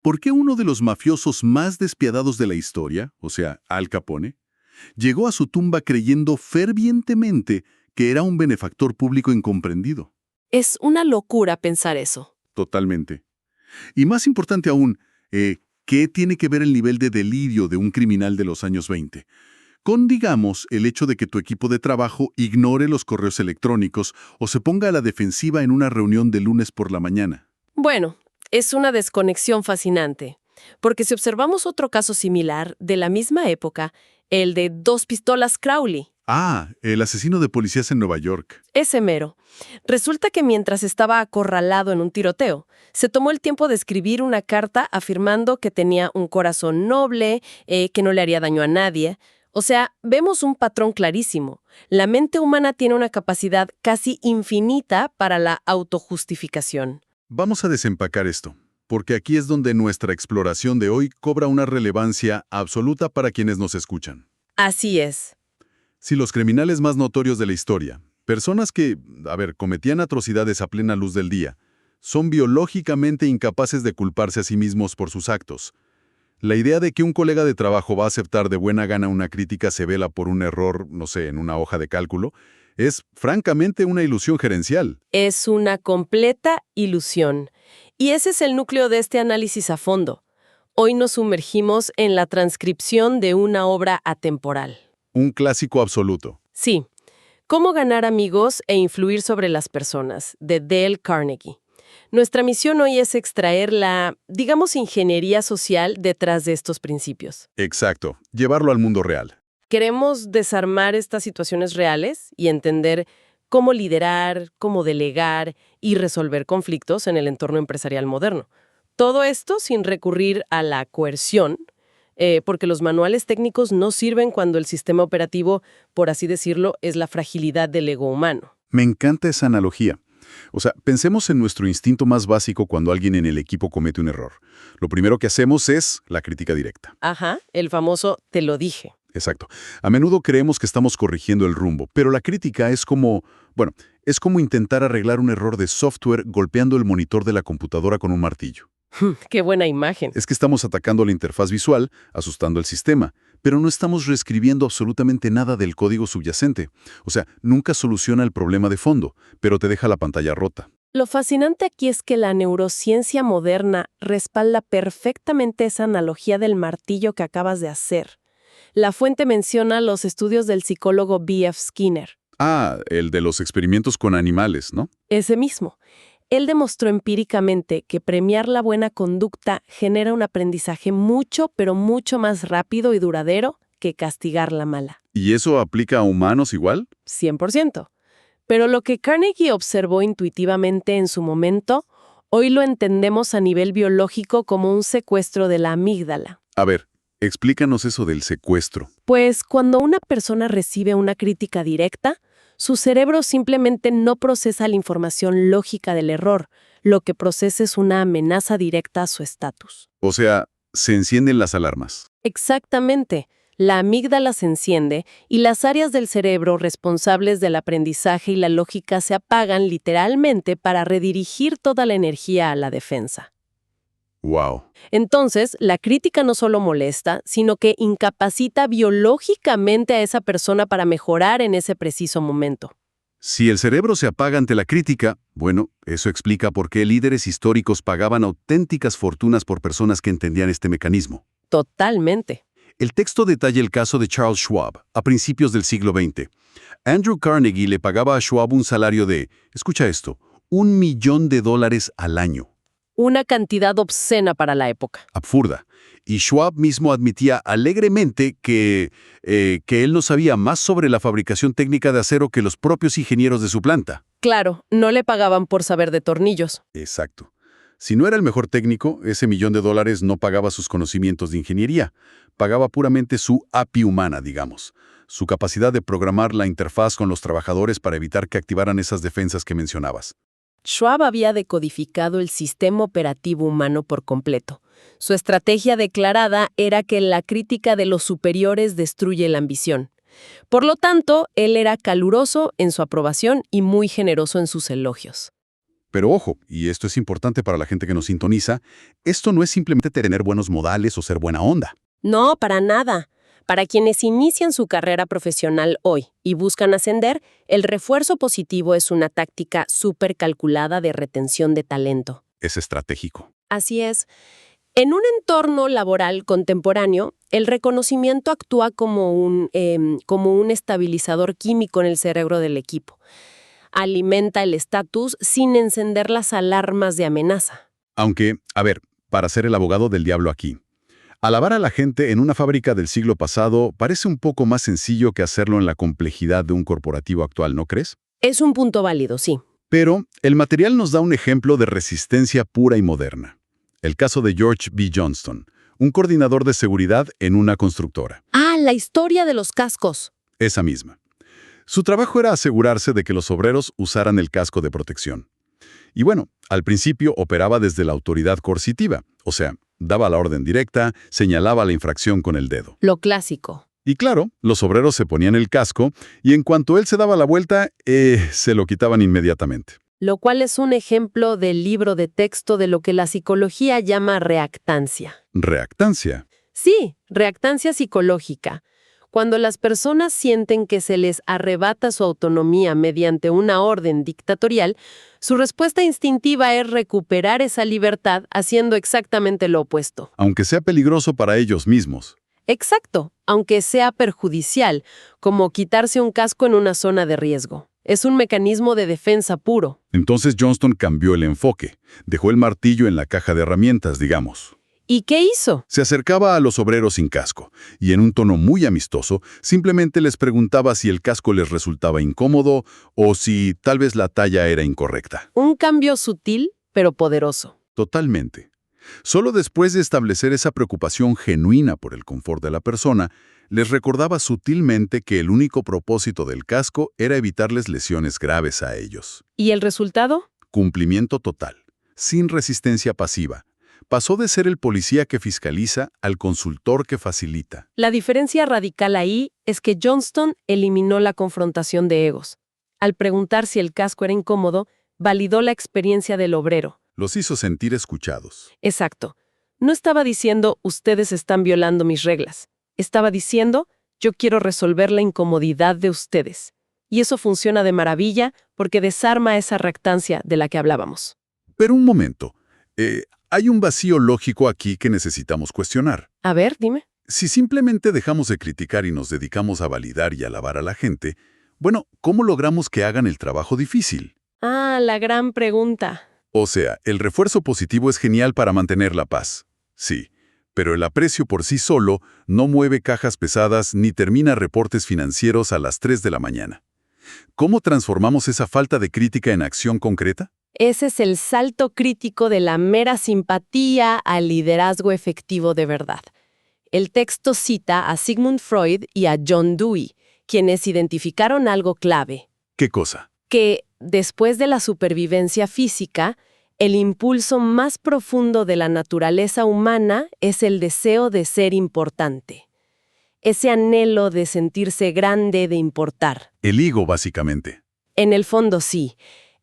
¿Por qué uno de los mafiosos más despiadados de la historia, o sea, Al Capone, llegó a su tumba creyendo fervientemente que era un benefactor público incomprendido? Es una locura pensar eso. Totalmente. Y más importante aún, ¿qué tiene que ver el nivel de delirio de un criminal de los años 20? Con, digamos, el hecho de que tu equipo de trabajo ignore los correos electrónicos o se ponga a la defensiva en una reunión de lunes por la mañana. Bueno, es una desconexión fascinante, porque si observamos otro caso similar de la misma época, el de Dos Pistolas Crowley, El asesino de policías en Nueva York. ese mero, resulta que mientras estaba acorralado en un tiroteo, se tomó el tiempo de escribir una carta afirmando que tenía un corazón noble, que no le haría daño a nadie. O sea, vemos un patrón clarísimo. La mente humana tiene una capacidad casi infinita para la autojustificación. Vamos a desempacar esto, porque aquí es donde nuestra exploración de hoy cobra una relevancia absoluta para quienes nos escuchan. Así es. Si los criminales más notorios de la historia, personas que, cometían atrocidades a plena luz del día, son biológicamente incapaces de culparse a sí mismos por sus actos, la idea de que un colega de trabajo va a aceptar de buena gana una crítica severa por un error, no sé, en una hoja de cálculo, es francamente una ilusión gerencial. Es una completa ilusión. Y ese es el núcleo de este análisis a fondo. Hoy nos sumergimos en la transcripción de una obra atemporal. Un clásico absoluto. Sí, Cómo ganar amigos e influir sobre las personas, de Dale Carnegie. Nuestra misión hoy es extraer la, digamos, ingeniería social detrás de estos principios. Exacto, llevarlo al mundo real. Queremos desarmar estas situaciones reales y entender cómo liderar, cómo delegar y resolver conflictos en el entorno empresarial moderno. Todo esto sin recurrir a la coerción, porque los manuales técnicos no sirven cuando el sistema operativo, por así decirlo, es la fragilidad del ego humano. Me encanta esa analogía. O sea, pensemos en nuestro instinto más básico cuando alguien en el equipo comete un error. Lo primero que hacemos es la crítica directa. Ajá, el famoso te lo dije. Exacto. A menudo creemos que estamos corrigiendo el rumbo, pero la crítica es como intentar arreglar un error de software golpeando el monitor de la computadora con un martillo. ¡Qué buena imagen! Es que estamos atacando la interfaz visual, asustando el sistema, pero no estamos reescribiendo absolutamente nada del código subyacente. O sea, nunca soluciona el problema de fondo, pero te deja la pantalla rota. Lo fascinante aquí es que la neurociencia moderna respalda perfectamente esa analogía del martillo que acabas de hacer. La fuente menciona los estudios del psicólogo B.F. Skinner. El de los experimentos con animales, ¿no? Ese mismo. Él demostró empíricamente que premiar la buena conducta genera un aprendizaje mucho, pero mucho más rápido y duradero que castigar la mala. ¿Y eso aplica a humanos igual? 100%. Pero lo que Carnegie observó intuitivamente en su momento, hoy lo entendemos a nivel biológico como un secuestro de la amígdala. A ver, explícanos eso del secuestro. Pues cuando una persona recibe una crítica directa, su cerebro simplemente no procesa la información lógica del error. Lo que procesa es una amenaza directa a su estatus. O sea, se encienden las alarmas. Exactamente. La amígdala se enciende y las áreas del cerebro responsables del aprendizaje y la lógica se apagan literalmente para redirigir toda la energía a la defensa. ¡Wow! Entonces, la crítica no solo molesta, sino que incapacita biológicamente a esa persona para mejorar en ese preciso momento. Si el cerebro se apaga ante la crítica, bueno, eso explica por qué líderes históricos pagaban auténticas fortunas por personas que entendían este mecanismo. Totalmente. El texto detalla el caso de Charles Schwab, a principios del siglo XX. Andrew Carnegie le pagaba a Schwab un salario de, escucha esto, $1 millón al año. Una cantidad obscena para la época. Absurda. Y Schwab mismo admitía alegremente que él no sabía más sobre la fabricación técnica de acero que los propios ingenieros de su planta. Claro, no le pagaban por saber de tornillos. Exacto. Si no era el mejor técnico, ese $1 millón no pagaba sus conocimientos de ingeniería. Pagaba puramente su API humana, digamos. Su capacidad de programar la interfaz con los trabajadores para evitar que activaran esas defensas que mencionabas. Schwab había decodificado el sistema operativo humano por completo. Su estrategia declarada era que la crítica de los superiores destruye la ambición. Por lo tanto, él era caluroso en su aprobación y muy generoso en sus elogios. Pero ojo, y esto es importante para la gente que nos sintoniza, esto no es simplemente tener buenos modales o ser buena onda. No, para nada. Para quienes inician su carrera profesional hoy y buscan ascender, el refuerzo positivo es una táctica súper calculada de retención de talento. Es estratégico. Así es. En un entorno laboral contemporáneo, el reconocimiento actúa como un estabilizador químico en el cerebro del equipo. Alimenta el estatus sin encender las alarmas de amenaza. Aunque, a ver, para ser el abogado del diablo aquí, alabar a la gente en una fábrica del siglo pasado parece un poco más sencillo que hacerlo en la complejidad de un corporativo actual, ¿no crees? Es un punto válido, sí. Pero el material nos da un ejemplo de resistencia pura y moderna. El caso de George B. Johnston, un coordinador de seguridad en una constructora. Ah, la historia de los cascos. Esa misma. Su trabajo era asegurarse de que los obreros usaran el casco de protección. Y bueno, al principio operaba desde la autoridad coercitiva, o sea, daba la orden directa, señalaba la infracción con el dedo. Lo clásico. Y claro, los obreros se ponían el casco y en cuanto él se daba la vuelta, se lo quitaban inmediatamente. Lo cual es un ejemplo del libro de texto de lo que la psicología llama reactancia. Reactancia. Sí, reactancia psicológica. Cuando las personas sienten que se les arrebata su autonomía mediante una orden dictatorial, su respuesta instintiva es recuperar esa libertad haciendo exactamente lo opuesto. Aunque sea peligroso para ellos mismos. Exacto, aunque sea perjudicial, como quitarse un casco en una zona de riesgo. Es un mecanismo de defensa puro. Entonces Johnston cambió el enfoque. Dejó el martillo en la caja de herramientas, digamos. ¿Y qué hizo? Se acercaba a los obreros sin casco y en un tono muy amistoso simplemente les preguntaba si el casco les resultaba incómodo o si tal vez la talla era incorrecta. Un cambio sutil, pero poderoso. Totalmente. Solo después de establecer esa preocupación genuina por el confort de la persona, les recordaba sutilmente que el único propósito del casco era evitarles lesiones graves a ellos. ¿Y el resultado? Cumplimiento total, sin resistencia pasiva. Pasó de ser el policía que fiscaliza al consultor que facilita. La diferencia radical ahí es que Johnston eliminó la confrontación de egos. Al preguntar si el casco era incómodo, validó la experiencia del obrero. Los hizo sentir escuchados. Exacto. No estaba diciendo, ustedes están violando mis reglas. Estaba diciendo, yo quiero resolver la incomodidad de ustedes. Y eso funciona de maravilla porque desarma esa reactancia de la que hablábamos. Pero un momento. Hay un vacío lógico aquí que necesitamos cuestionar. A ver, dime. Si simplemente dejamos de criticar y nos dedicamos a validar y alabar a la gente, bueno, ¿cómo logramos que hagan el trabajo difícil? Ah, la gran pregunta. O sea, el refuerzo positivo es genial para mantener la paz. Sí, pero el aprecio por sí solo no mueve cajas pesadas ni termina reportes financieros a las 3 de la mañana. ¿Cómo transformamos esa falta de crítica en acción concreta? Ese es el salto crítico de la mera simpatía al liderazgo efectivo de verdad. El texto cita a Sigmund Freud y a John Dewey, quienes identificaron algo clave. ¿Qué cosa? Que, después de la supervivencia física, el impulso más profundo de la naturaleza humana es el deseo de ser importante. Ese anhelo de sentirse grande, de importar. El ego, básicamente. En el fondo, sí.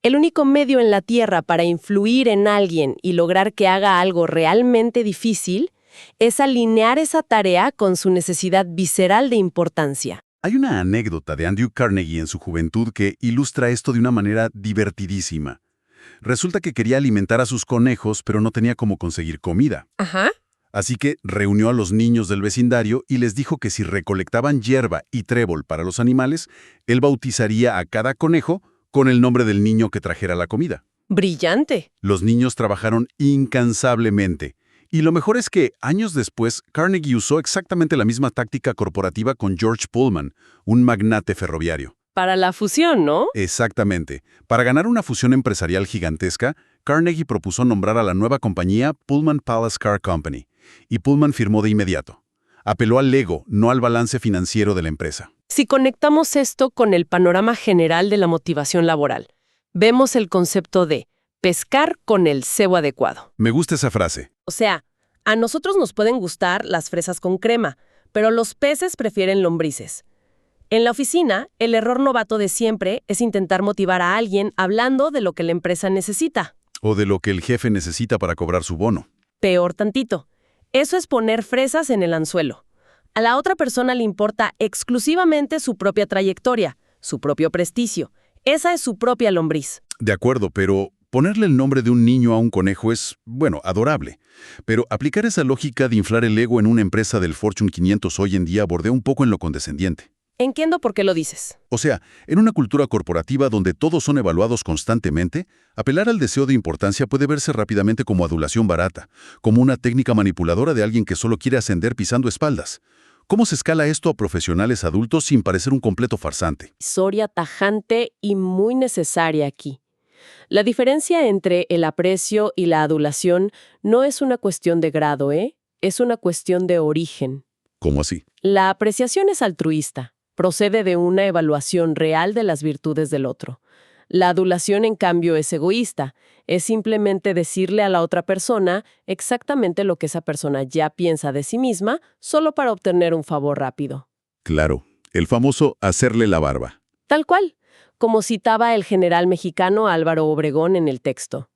El único medio en la Tierra para influir en alguien y lograr que haga algo realmente difícil es alinear esa tarea con su necesidad visceral de importancia. Hay una anécdota de Andrew Carnegie en su juventud que ilustra esto de una manera divertidísima. Resulta que quería alimentar a sus conejos, pero no tenía cómo conseguir comida. Ajá. Así que reunió a los niños del vecindario y les dijo que si recolectaban hierba y trébol para los animales, él bautizaría a cada conejo con el nombre del niño que trajera la comida. Brillante. Los niños trabajaron incansablemente. Y lo mejor es que, años después, Carnegie usó exactamente la misma táctica corporativa con George Pullman, un magnate ferroviario. Para la fusión, ¿no? Exactamente. Para ganar una fusión empresarial gigantesca, Carnegie propuso nombrar a la nueva compañía Pullman Palace Car Company, y Pullman firmó de inmediato. Apeló al ego, no al balance financiero de la empresa. Si conectamos esto con el panorama general de la motivación laboral, vemos el concepto de pescar con el cebo adecuado. Me gusta esa frase. O sea, a nosotros nos pueden gustar las fresas con crema, pero los peces prefieren lombrices. En la oficina, el error novato de siempre es intentar motivar a alguien hablando de lo que la empresa necesita. O de lo que el jefe necesita para cobrar su bono. Peor tantito. Eso es poner fresas en el anzuelo. A la otra persona le importa exclusivamente su propia trayectoria, su propio prestigio. Esa es su propia lombriz. De acuerdo, pero ponerle el nombre de un niño a un conejo es, bueno, adorable. Pero aplicar esa lógica de inflar el ego en una empresa del Fortune 500 hoy en día bordea un poco en lo condescendiente. Entiendo por qué lo dices. O sea, en una cultura corporativa donde todos son evaluados constantemente, apelar al deseo de importancia puede verse rápidamente como adulación barata, como una técnica manipuladora de alguien que solo quiere ascender pisando espaldas. ¿Cómo se escala esto a profesionales adultos sin parecer un completo farsante? Historia tajante y muy necesaria aquí. La diferencia entre el aprecio y la adulación no es una cuestión de grado, Es una cuestión de origen. ¿Cómo así? La apreciación es altruista. Procede de una evaluación real de las virtudes del otro. La adulación, en cambio, es egoísta. Es simplemente decirle a la otra persona exactamente lo que esa persona ya piensa de sí misma, solo para obtener un favor rápido. Claro, el famoso hacerle la barba. Tal cual, como citaba el general mexicano Álvaro Obregón en el texto.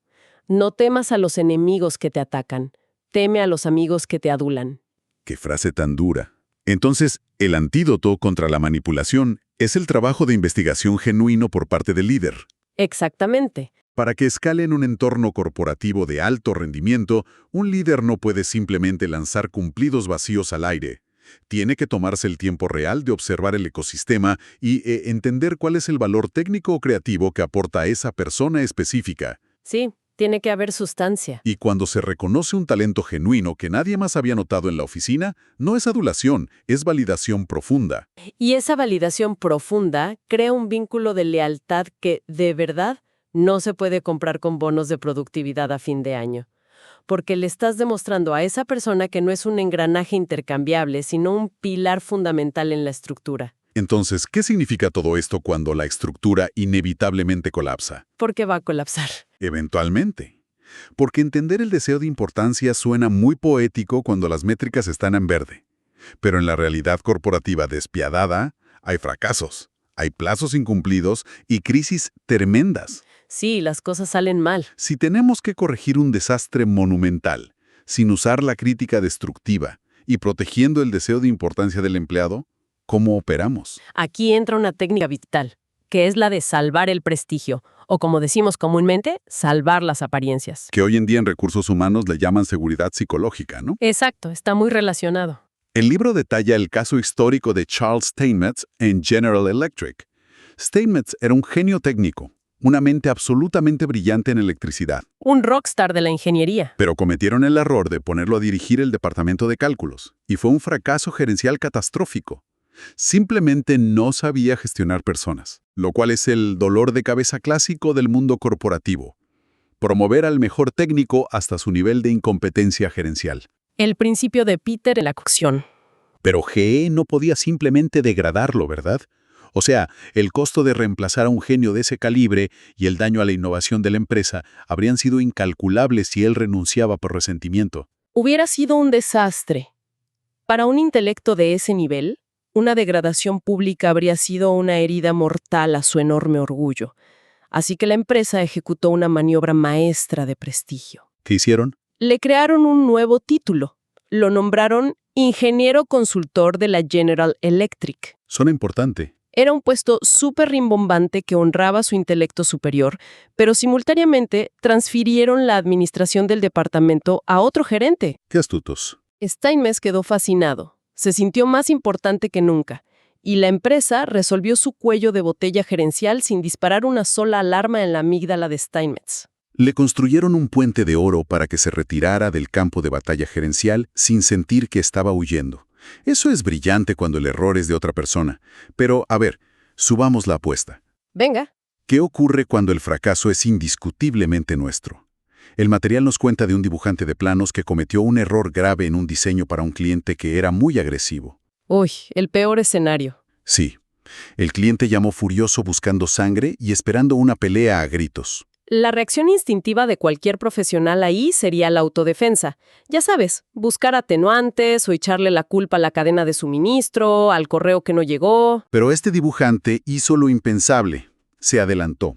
No temas a los enemigos que te atacan, teme a los amigos que te adulan. ¡Qué frase tan dura! Entonces, el antídoto contra la manipulación es el trabajo de investigación genuino por parte del líder. Exactamente. Para que escale en un entorno corporativo de alto rendimiento, un líder no puede simplemente lanzar cumplidos vacíos al aire. Tiene que tomarse el tiempo real de observar el ecosistema y entender cuál es el valor técnico o creativo que aporta a esa persona específica. Sí, tiene que haber sustancia. Y cuando se reconoce un talento genuino que nadie más había notado en la oficina, no es adulación, es validación profunda. Y esa validación profunda crea un vínculo de lealtad que, de verdad, no se puede comprar con bonos de productividad a fin de año. Porque le estás demostrando a esa persona que no es un engranaje intercambiable, sino un pilar fundamental en la estructura. Entonces, ¿qué significa todo esto cuando la estructura inevitablemente colapsa? Porque va a colapsar. Eventualmente. Porque entender el deseo de importancia suena muy poético cuando las métricas están en verde. Pero en la realidad corporativa despiadada, hay fracasos, hay plazos incumplidos y crisis tremendas. Sí, las cosas salen mal. Si tenemos que corregir un desastre monumental, sin usar la crítica destructiva y protegiendo el deseo de importancia del empleado, ¿cómo operamos? Aquí entra una técnica vital, que es la de salvar el prestigio, o como decimos comúnmente, salvar las apariencias. Que hoy en día en recursos humanos le llaman seguridad psicológica, ¿no? Exacto, está muy relacionado. El libro detalla el caso histórico de Charles Steinmetz en General Electric. Steinmetz era un genio técnico, una mente absolutamente brillante en electricidad. Un rockstar de la ingeniería. Pero cometieron el error de ponerlo a dirigir el departamento de cálculos, y fue un fracaso gerencial catastrófico. Simplemente no sabía gestionar personas, lo cual es el dolor de cabeza clásico del mundo corporativo. Promover al mejor técnico hasta su nivel de incompetencia gerencial. El principio de Peter en la cocción. Pero GE no podía simplemente degradarlo, ¿verdad? O sea, el costo de reemplazar a un genio de ese calibre y el daño a la innovación de la empresa habrían sido incalculables si él renunciaba por resentimiento. Hubiera sido un desastre. Para un intelecto de ese nivel, una degradación pública habría sido una herida mortal a su enorme orgullo. Así que la empresa ejecutó una maniobra maestra de prestigio. ¿Qué hicieron? Le crearon un nuevo título. Lo nombraron ingeniero consultor de la General Electric. Suena importante. Era un puesto súper rimbombante que honraba su intelecto superior, pero simultáneamente transfirieron la administración del departamento a otro gerente. ¡Qué astutos! Steinmetz quedó fascinado. Se sintió más importante que nunca, y la empresa resolvió su cuello de botella gerencial sin disparar una sola alarma en la amígdala de Steinmetz. Le construyeron un puente de oro para que se retirara del campo de batalla gerencial sin sentir que estaba huyendo. Eso es brillante cuando el error es de otra persona. Pero, a ver, subamos la apuesta. Venga. ¿Qué ocurre cuando el fracaso es indiscutiblemente nuestro? El material nos cuenta de un dibujante de planos que cometió un error grave en un diseño para un cliente que era muy agresivo. Uy, el peor escenario. Sí. El cliente llamó furioso buscando sangre y esperando una pelea a gritos. La reacción instintiva de cualquier profesional ahí sería la autodefensa. Ya sabes, buscar atenuantes o echarle la culpa a la cadena de suministro, al correo que no llegó. Pero este dibujante hizo lo impensable. Se adelantó.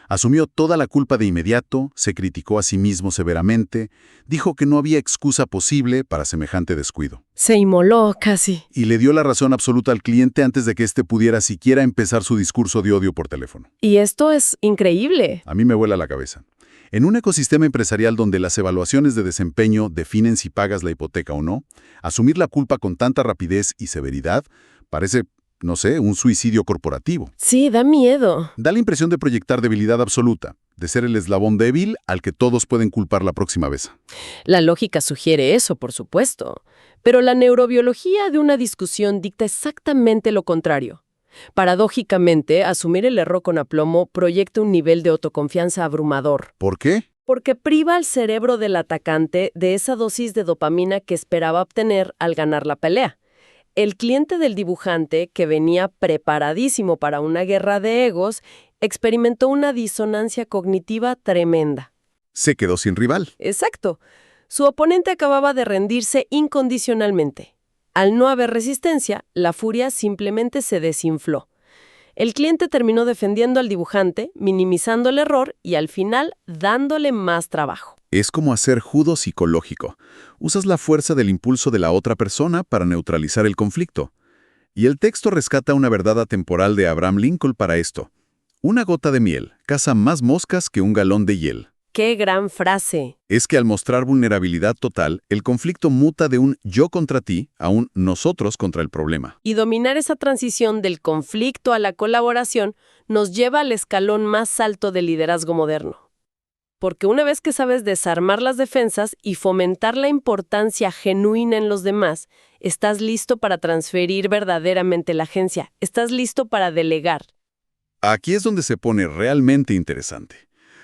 Asumió toda la culpa de inmediato, se criticó a sí mismo severamente, dijo que no había excusa posible para semejante descuido. Se inmoló casi. Y le dio la razón absoluta al cliente antes de que éste pudiera siquiera empezar su discurso de odio por teléfono. Y esto es increíble. A mí me vuela la cabeza. En un ecosistema empresarial donde las evaluaciones de desempeño definen si pagas la hipoteca o no, asumir la culpa con tanta rapidez y severidad parece, no sé, un suicidio corporativo. Sí, da miedo. Da la impresión de proyectar debilidad absoluta, de ser el eslabón débil al que todos pueden culpar la próxima vez. La lógica sugiere eso, por supuesto. Pero la neurobiología de una discusión dicta exactamente lo contrario. Paradójicamente, asumir el error con aplomo proyecta un nivel de autoconfianza abrumador. ¿Por qué? Porque priva al cerebro del atacante de esa dosis de dopamina que esperaba obtener al ganar la pelea. El cliente del dibujante, que venía preparadísimo para una guerra de egos, experimentó una disonancia cognitiva tremenda. Se quedó sin rival. Exacto. Su oponente acababa de rendirse incondicionalmente. Al no haber resistencia, la furia simplemente se desinfló. El cliente terminó defendiendo al dibujante, minimizando el error y al final dándole más trabajo. Es como hacer judo psicológico. Usas la fuerza del impulso de la otra persona para neutralizar el conflicto. Y el texto rescata una verdad atemporal de Abraham Lincoln para esto. Una gota de miel caza más moscas que un galón de hiel. ¡Qué gran frase! Es que al mostrar vulnerabilidad total, el conflicto muta de un yo contra ti a un nosotros contra el problema. Y dominar esa transición del conflicto a la colaboración nos lleva al escalón más alto del liderazgo moderno. Porque una vez que sabes desarmar las defensas y fomentar la importancia genuina en los demás, estás listo para transferir verdaderamente la agencia, estás listo para delegar. Aquí es donde se pone realmente interesante.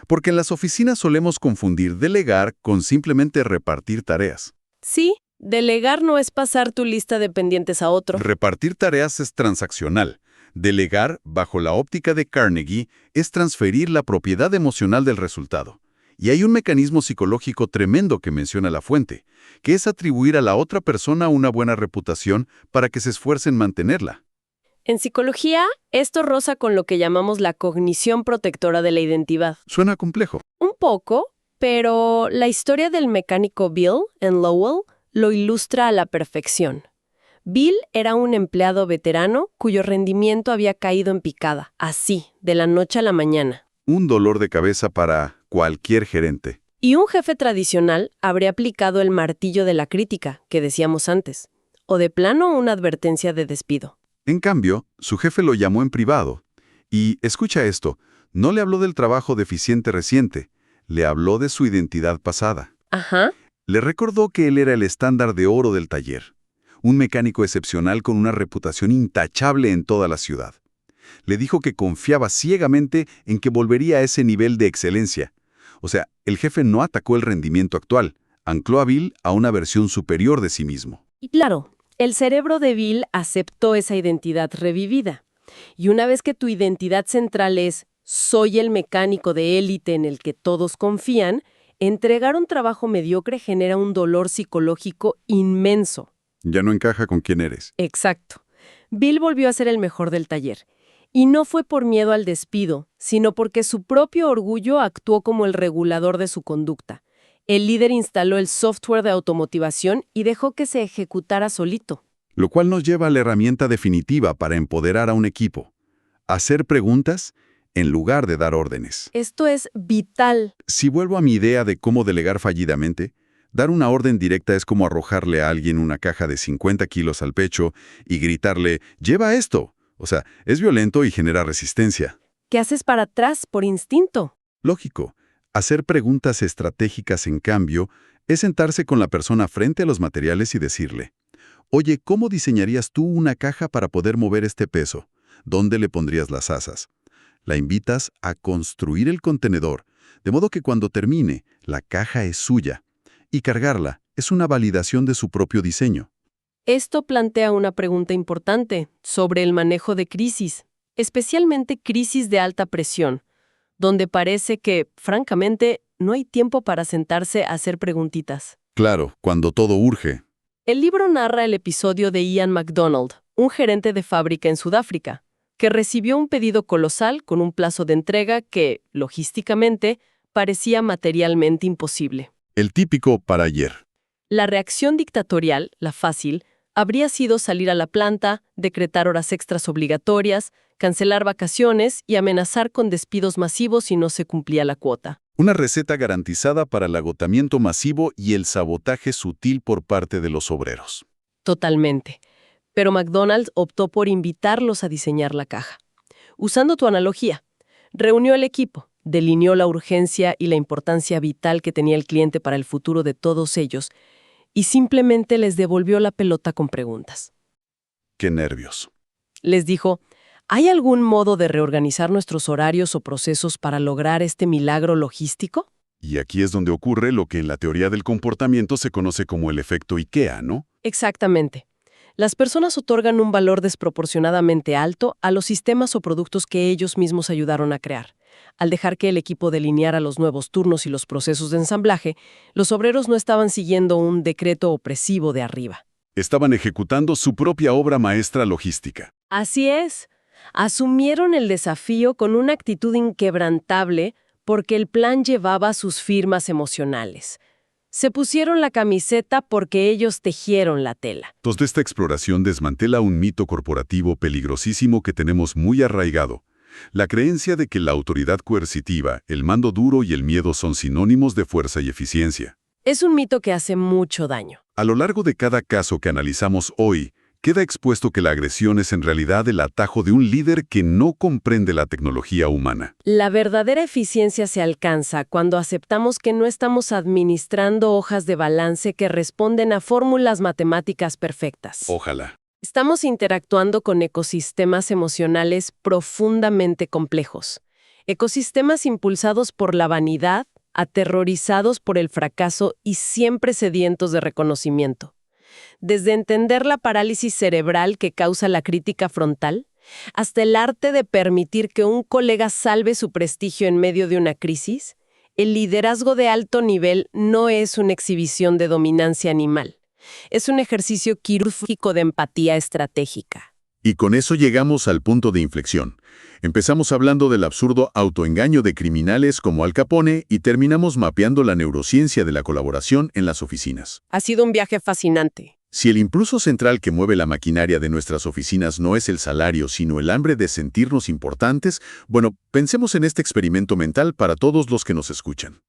Porque en las oficinas solemos confundir delegar con simplemente repartir tareas. Sí, delegar no es pasar tu lista de pendientes a otro. Repartir tareas es transaccional. Delegar, bajo la óptica de Carnegie, es transferir la propiedad emocional del resultado. Y hay un mecanismo psicológico tremendo que menciona la fuente, que es atribuir a la otra persona una buena reputación para que se esfuerce en mantenerla. En psicología, esto roza con lo que llamamos la cognición protectora de la identidad. Suena complejo. Un poco, pero la historia del mecánico Bill en Lowell lo ilustra a la perfección. Bill era un empleado veterano cuyo rendimiento había caído en picada, así, de la noche a la mañana. Un dolor de cabeza para cualquier gerente. Y un jefe tradicional habría aplicado el martillo de la crítica, que decíamos antes, o de plano una advertencia de despido. En cambio, su jefe lo llamó en privado. Y, escucha esto, no le habló del trabajo deficiente reciente, le habló de su identidad pasada. Ajá. Le recordó que él era el estándar de oro del taller, un mecánico excepcional con una reputación intachable en toda la ciudad. Le dijo que confiaba ciegamente en que volvería a ese nivel de excelencia. O sea, el jefe no atacó el rendimiento actual, ancló a Bill a una versión superior de sí mismo. Y claro, el cerebro de Bill aceptó esa identidad revivida. Y una vez que tu identidad central es «soy el mecánico de élite en el que todos confían», entregar un trabajo mediocre genera un dolor psicológico inmenso. Ya no encaja con quién eres. Exacto. Bill volvió a ser el mejor del taller. Y no fue por miedo al despido, sino porque su propio orgullo actuó como el regulador de su conducta. El líder instaló el software de automotivación y dejó que se ejecutara solito. Lo cual nos lleva a la herramienta definitiva para empoderar a un equipo. Hacer preguntas en lugar de dar órdenes. Esto es vital. Si vuelvo a mi idea de cómo delegar fallidamente, dar una orden directa es como arrojarle a alguien una caja de 50 kilos al pecho y gritarle, «¡Lleva esto!». O sea, es violento y genera resistencia. ¿Qué haces para atrás por instinto? Lógico. Hacer preguntas estratégicas, en cambio, es sentarse con la persona frente a los materiales y decirle, «Oye, ¿cómo diseñarías tú una caja para poder mover este peso? ¿Dónde le pondrías las asas?». La invitas a construir el contenedor, de modo que cuando termine, la caja es suya. Y cargarla es una validación de su propio diseño. Esto plantea una pregunta importante sobre el manejo de crisis, especialmente crisis de alta presión. donde parece que, francamente, no hay tiempo para sentarse a hacer preguntitas. Claro, cuando todo urge. El libro narra el episodio de Ian MacDonald, un gerente de fábrica en Sudáfrica, que recibió un pedido colosal con un plazo de entrega que, logísticamente, parecía materialmente imposible. El típico para ayer. La reacción dictatorial, la fácil, habría sido salir a la planta, decretar horas extras obligatorias, cancelar vacaciones y amenazar con despidos masivos si no se cumplía la cuota. Una receta garantizada para el agotamiento masivo y el sabotaje sutil por parte de los obreros. Totalmente. Pero McDonald's optó por invitarlos a diseñar la caja. Usando tu analogía, reunió al equipo, delineó la urgencia y la importancia vital que tenía el cliente para el futuro de todos ellos y simplemente les devolvió la pelota con preguntas. ¡Qué nervios! Les dijo, ¿hay algún modo de reorganizar nuestros horarios o procesos para lograr este milagro logístico? Y aquí es donde ocurre lo que en la teoría del comportamiento se conoce como el efecto IKEA, ¿no? Exactamente. Las personas otorgan un valor desproporcionadamente alto a los sistemas o productos que ellos mismos ayudaron a crear. Al dejar que el equipo delineara los nuevos turnos y los procesos de ensamblaje, los obreros no estaban siguiendo un decreto opresivo de arriba. Estaban ejecutando su propia obra maestra logística. Así es. Asumieron el desafío con una actitud inquebrantable porque el plan llevaba sus firmas emocionales. Se pusieron la camiseta porque ellos tejieron la tela. Toda esta exploración desmantela un mito corporativo peligrosísimo que tenemos muy arraigado. La creencia de que la autoridad coercitiva, el mando duro y el miedo son sinónimos de fuerza y eficiencia. Es un mito que hace mucho daño. A lo largo de cada caso que analizamos hoy, queda expuesto que la agresión es en realidad el atajo de un líder que no comprende la tecnología humana. La verdadera eficiencia se alcanza cuando aceptamos que no estamos administrando hojas de balance que responden a fórmulas matemáticas perfectas. Ojalá. Estamos interactuando con ecosistemas emocionales profundamente complejos. Ecosistemas impulsados por la vanidad, aterrorizados por el fracaso y siempre sedientos de reconocimiento. Desde entender la parálisis cerebral que causa la crítica frontal, hasta el arte de permitir que un colega salve su prestigio en medio de una crisis, el liderazgo de alto nivel no es una exhibición de dominancia animal. Es un ejercicio quirúrgico de empatía estratégica. Y con eso llegamos al punto de inflexión. Empezamos hablando del absurdo autoengaño de criminales como Al Capone y terminamos mapeando la neurociencia de la colaboración en las oficinas. Ha sido un viaje fascinante. Si el impulso central que mueve la maquinaria de nuestras oficinas no es el salario, sino el hambre de sentirnos importantes, bueno, pensemos en este experimento mental para todos los que nos escuchan.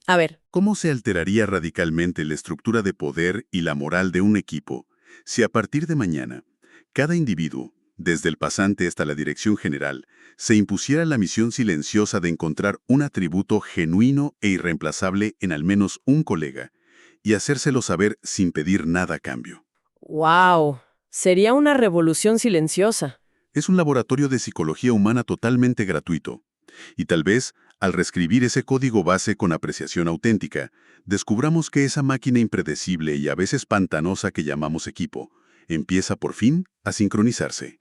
A ver, ¿Cómo se alteraría radicalmente la estructura de poder y la moral de un equipo si a partir de mañana, cada individuo, desde el pasante hasta la dirección general, se impusiera la misión silenciosa de encontrar un atributo genuino e irreemplazable en al menos un colega y hacérselo saber sin pedir nada a cambio? ¡wow! Sería una revolución silenciosa. Es un laboratorio de psicología humana totalmente gratuito. Y tal vez, al reescribir ese código base con apreciación auténtica, descubramos que esa máquina impredecible y a veces pantanosa que llamamos equipo, empieza por fin a sincronizarse.